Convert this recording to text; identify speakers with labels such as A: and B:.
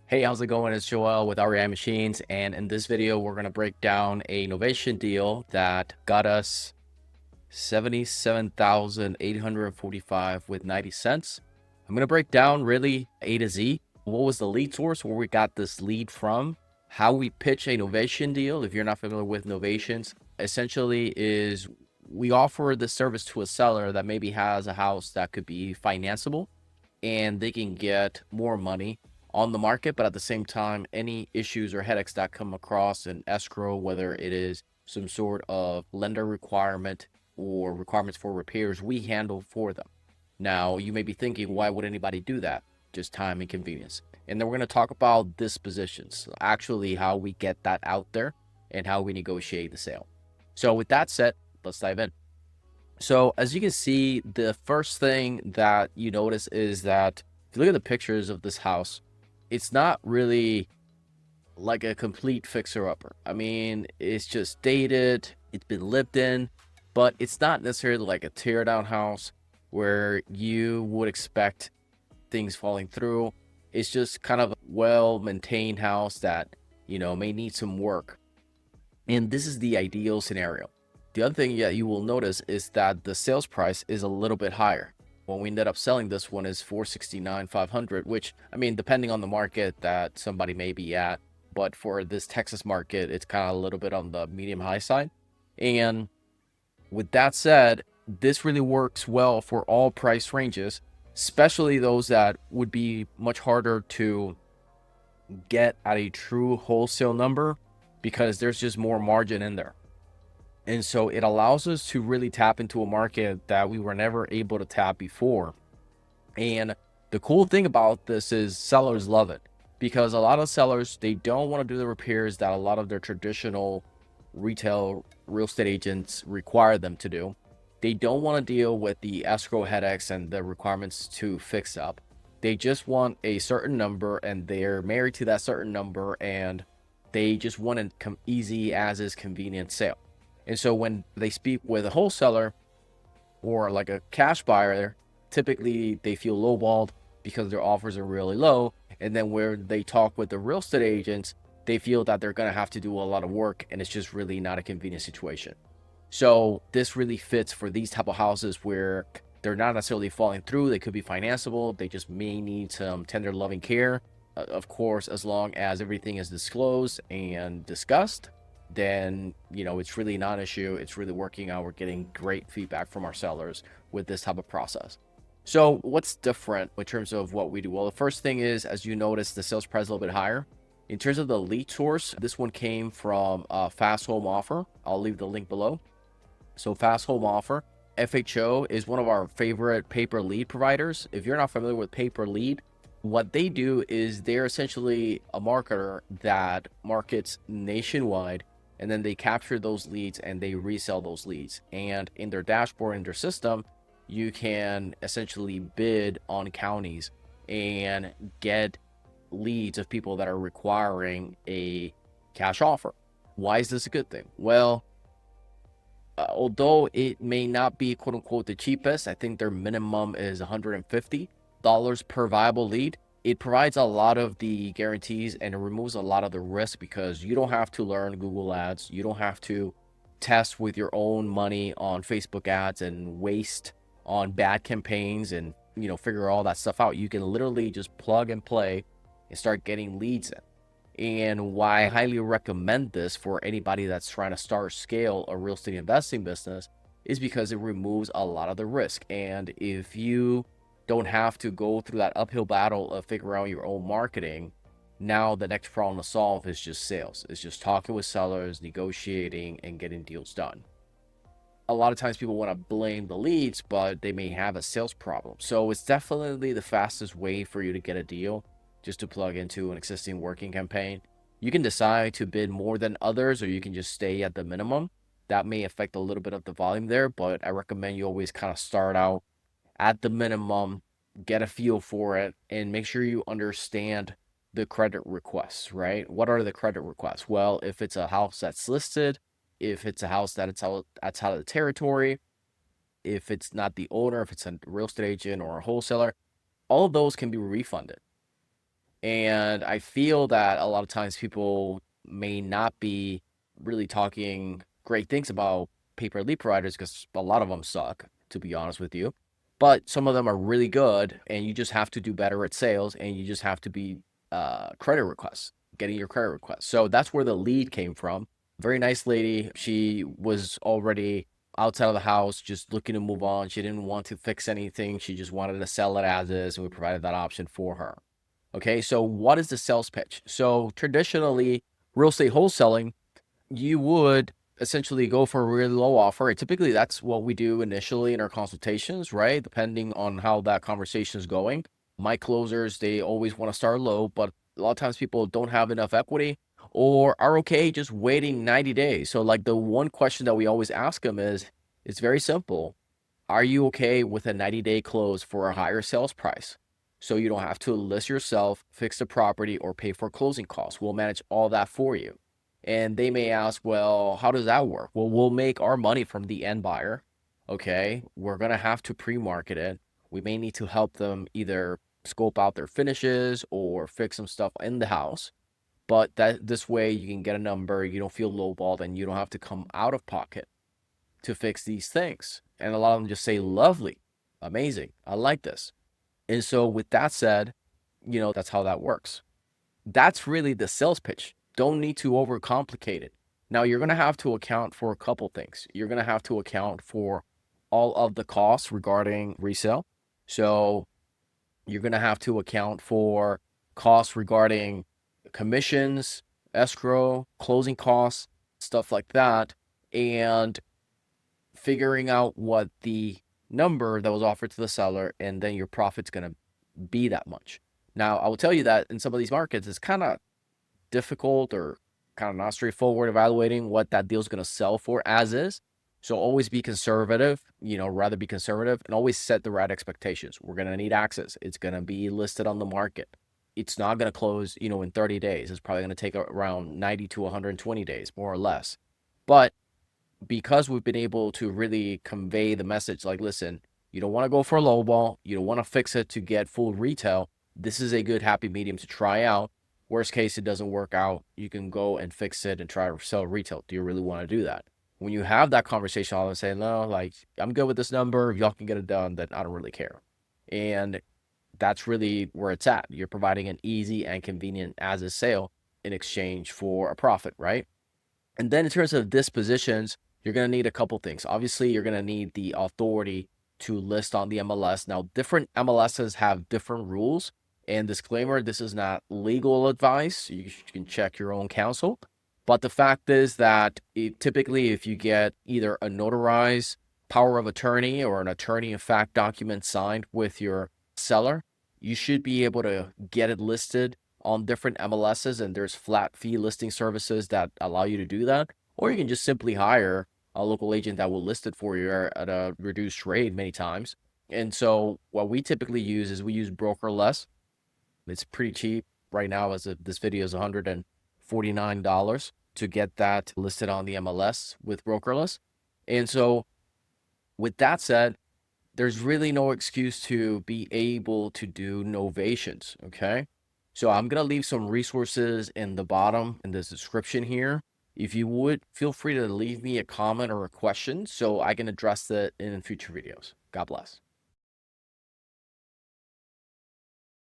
A: Hey, how's it going? It's Joel with REI Machines, and in this video, we're going to break down a novation deal that got us 77,845 with 90 cents. I'm going to break down really A to Z. What was the lead source, where we got this lead from, how we pitch a novation deal. If you're not familiar with novations, essentially is we offer the service to a seller that maybe has a house that could be financeable and they can get more money on the market, but at the same time, any issues or headaches that come across in escrow, whether it is some sort of lender requirement or requirements for repairs, we handle for them. Now, you may be thinking, why would anybody do that? Just time and convenience. And then we're going to talk about dispositions, actually how we get that out there and how we negotiate the sale. So with that said, let's dive in. So as you can see, the first thing that you notice is that if you look at the pictures of this house, it's not really like a complete fixer-upper. I mean, it's just dated, it's been lived in, but it's not necessarily like a tear-down house where you would expect things falling through. It's just kind of a well-maintained house that, may need some work. And this is the ideal scenario. The other thing that you will notice is that the sales price is a little bit higher. When we ended up selling this one is 469,500, which, I mean, depending on the market that somebody may be at, but for this Texas market, it's kind of a little bit on the medium high side. And with that said, this really works well for all price ranges, especially those that would be much harder to get at a true wholesale number because there's just more margin in there. And so it allows us to really tap into a market that we were never able to tap before. And the cool thing about this is sellers love it, because a lot of sellers, they don't want to do the repairs that a lot of their traditional retail real estate agents require them to do. They don't want to deal with the escrow headaches and the requirements to fix up. They just want a certain number and they're married to that certain number, and they just want an easy as is convenient sale. And so when they speak with a wholesaler or like a cash buyer, typically they feel lowballed because their offers are really low. And then where they talk with the real estate agents, they feel that they're going to have to do a lot of work, and it's just really not a convenient situation. So this really fits for these type of houses where they're not necessarily falling through. They could be financeable. They just may need some tender loving care. Of course, as long as everything is disclosed and discussed, then it's really not an issue. It's really working out. We're getting great feedback from our sellers with this type of process. So what's different in terms of what we do? Well, the first thing is, as you notice, the sales price is a little bit higher. In terms of the lead source, this one came from Fast Home Offer. I'll leave the link below. So Fast Home Offer, FHO, is one of our favorite paper lead providers. If you're not familiar with paper lead, what they do is they're essentially a marketer that markets nationwide, and then they capture those leads and they resell those leads. And in their dashboard, in their system, you can essentially bid on counties and get leads of people that are requiring a cash offer. Why is this a good thing? Well, although it may not be quote unquote the cheapest, I think their minimum is $150 per viable lead. It provides a lot of the guarantees and it removes a lot of the risk, because you don't have to learn Google ads. You don't have to test with your own money on Facebook ads and waste on bad campaigns and, figure all that stuff out. You can literally just plug and play and start getting leads in. And why I highly recommend this for anybody that's trying to start scale a real estate investing business is because it removes a lot of the risk. And if you don't have to go through that uphill battle of figuring out your own marketing, now the next problem to solve is just sales. It's just talking with sellers, negotiating, and getting deals done. A lot of times people want to blame the leads, but they may have a sales problem. So it's definitely the fastest way for you to get a deal, just to plug into an existing working campaign. You can decide to bid more than others, or you can just stay at the minimum. That may affect a little bit of the volume there, but I recommend you always kind of start out at the minimum, get a feel for it, and make sure you understand the credit requests, right? What are the credit requests? Well, if it's a house that's listed, if it's a house that it's outside of the territory, if it's not the owner, if it's a real estate agent or a wholesaler, all of those can be refunded. And I feel that a lot of times people may not be really talking great things about pay-per lead providers because a lot of them suck, to be honest with you. But some of them are really good, and you just have to do better at sales, and you just have to be credit requests, getting your credit requests. So that's where the lead came from. Very nice lady. She was already outside of the house, just looking to move on. She didn't want to fix anything. She just wanted to sell it as is, and we provided that option for her. Okay, so what is the sales pitch? So traditionally, real estate wholesaling, you would essentially go for a really low offer. Typically, that's what we do initially in our consultations, right? Depending on how that conversation is going. My closers, they always want to start low, but a lot of times people don't have enough equity or are okay just waiting 90 days. So, like, the one question that we always ask them is, it's very simple. Are you okay with a 90-day close for a higher sales price? So you don't have to list yourself, fix the property, or pay for closing costs. We'll manage all that for you. And they may ask, well, how does that work? Well, we'll make our money from the end buyer. Okay. We're going to have to pre-market it. We may need to help them either scope out their finishes or fix some stuff in the house. But that this way you can get a number, you don't feel lowballed, and you don't have to come out of pocket to fix these things. And a lot of them just say, lovely, amazing, I like this. And so with that said, that's how that works. That's really the sales pitch. Don't need to overcomplicate it. Now you're going to have to account for a couple things. You're going to have to account for all of the costs regarding resale. So you're going to have to account for costs regarding commissions, escrow, closing costs, stuff like that. And figuring out what the number that was offered to the seller, and then your profit's going to be that much. Now, I will tell you that in some of these markets, it's kind of difficult or kind of not straightforward evaluating what that deal is going to sell for as is. So always be conservative, rather be conservative, and always set the right expectations. We're going to need access. It's going to be listed on the market. It's not going to close, in 30 days. It's probably going to take around 90 to 120 days, more or less. But because we've been able to really convey the message, like, listen, you don't want to go for a low ball. You don't want to fix it to get full retail. This is a good happy medium to try out. Worst case, it doesn't work out. You can go and fix it and try to sell retail. Do you really want to do that? When you have that conversation, I'll say, no, like, I'm good with this number. If y'all can get it done, then I don't really care. And that's really where it's at. You're providing an easy and convenient as a sale in exchange for a profit, right? And then in terms of dispositions, you're going to need a couple things. Obviously, you're going to need the authority to list on the MLS. Now, different MLSs have different rules. And disclaimer, this is not legal advice. You can check your own counsel. But the fact is that typically, if you get either a notarized power of attorney or an attorney in fact document signed with your seller, you should be able to get it listed on different MLSs, and there's flat fee listing services that allow you to do that. Or you can just simply hire a local agent that will list it for you at a reduced rate many times. And so what we typically use is we use brokerless. It's pretty cheap right now, as this video is $149 to get that listed on the MLS with brokerless. And so with that said, there's really no excuse to be able to do novations, okay? So I'm going to leave some resources in the bottom in the description here. If you would, feel free to leave me a comment or a question so I can address that in future videos. God bless.